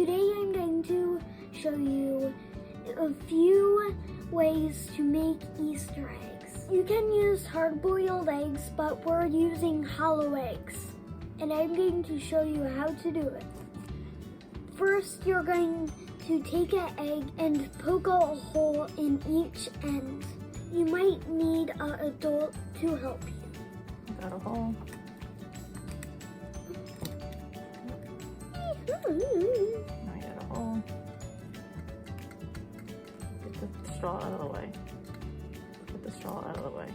Today I'm going to show you a few ways to make Easter eggs. You can use hard-boiled eggs, but we're using hollow eggs. And I'm going to show you how to do it. First, you're going to take an egg and poke a hole in each end. You might need an adult to help you. Got a hole. I got a hole. Get the straw out of the way. Get the straw out of the way.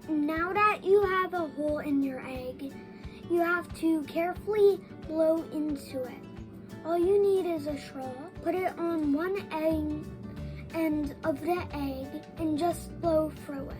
Now that you have a hole in your egg, you have to carefully blow into it. All you need is a straw. Put it on one end of the egg and just blow through it.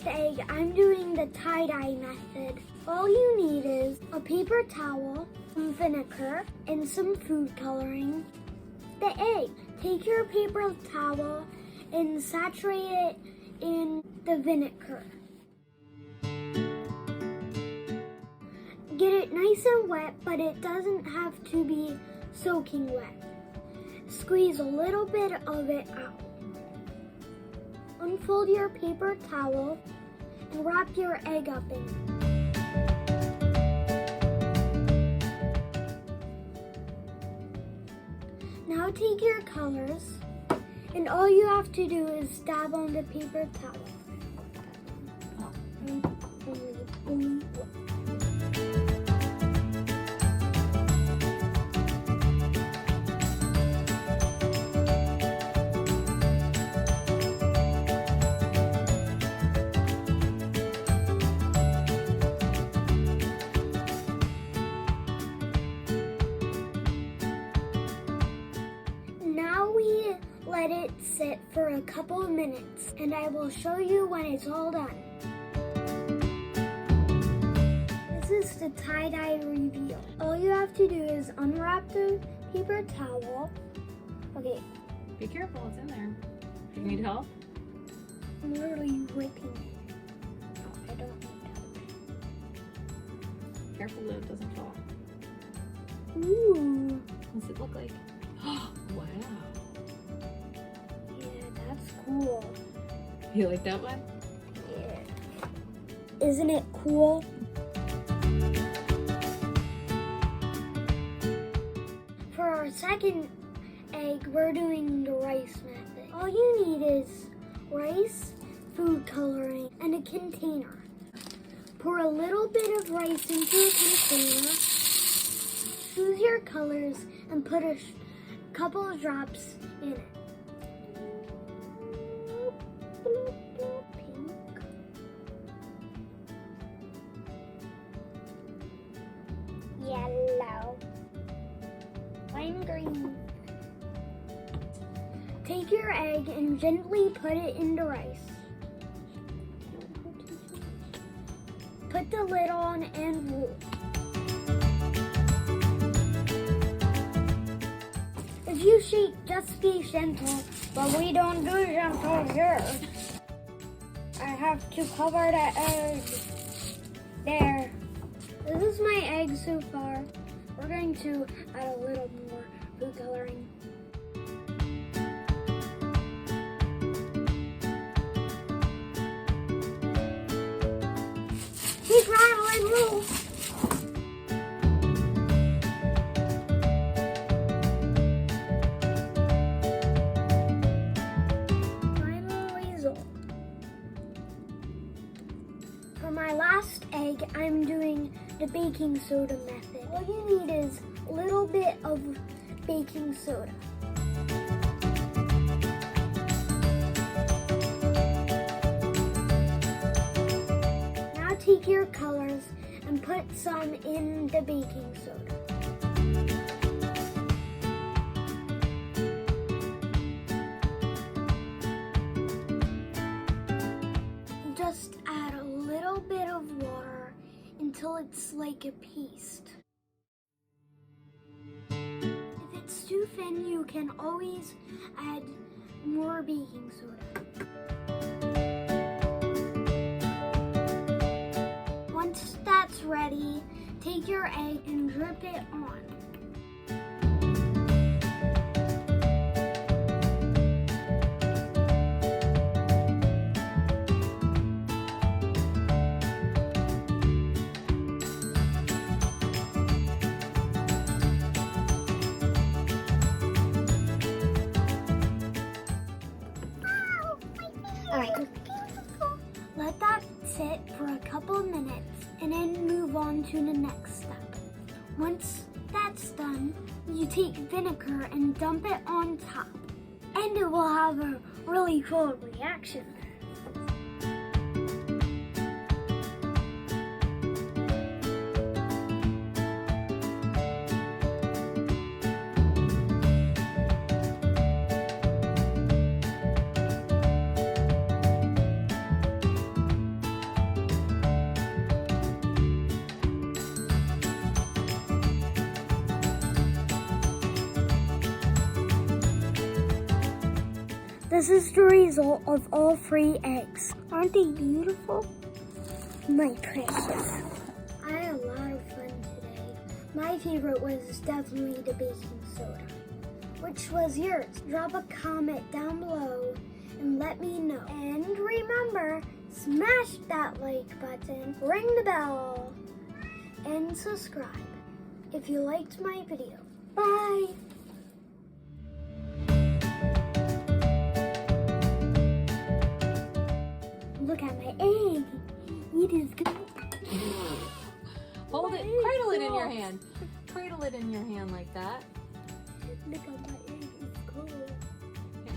Egg, I'm doing the tie-dye method. All you need is a paper towel, some vinegar, and some food coloring. The egg. Take your paper towel and saturate it in the vinegar. Get it nice and wet, but it doesn't have to be soaking wet. Squeeze a little bit of it out. Unfold your paper towel and wrap your egg up in it. Now take your colors, and all you have to do is dab on the paper towel. Let it sit for a couple of minutes, and I will show you when it's all done. This is the tie-dye reveal. All you have to do is unwrap the paper towel. Okay. Be careful, it's in there. Do you need help? I'm literally ripping it. No, I don't need help. Careful that it doesn't fall. Ooh. What's it look like? Wow. That's cool. You like that one? Yeah. Isn't it cool? For our second egg, we're doing the rice method. All you need is rice, food coloring, and a container. Pour a little bit of rice into a container. Choose your colors and put a couple of drops in it. Pink. Yellow. Lime green. Take your egg and gently put it in the rice. Put the lid on and roll. If you shake, just be gentle, but we don't do gentle here. I have to cover the egg. There. This is my egg so far. We're going to add a little more food coloring. Keep rattling, roll. For my last egg, I'm doing the baking soda method. All you need is a little bit of baking soda. Now take your colors and put some in the baking soda. until it's like a paste. If it's too thin, you can always add more baking soda. Once that's ready, take your egg and drip it on. Alright, let that sit for a couple of minutes and then move on to the next step. Once that's done, you take vinegar and dump it on top, and it will have a really cool reaction. This is the result of all 3 eggs. Aren't they beautiful? My precious. I had a lot of fun today. My favorite was definitely the baking soda. Which was yours? Drop a comment down below and let me know. And remember, smash that like button, ring the bell, and subscribe if you liked my video. Bye! Look at my egg. It is good. Hold it. Cradle it in your hand. Cradle it in your hand like that. Look at my egg. It's cold. Yeah.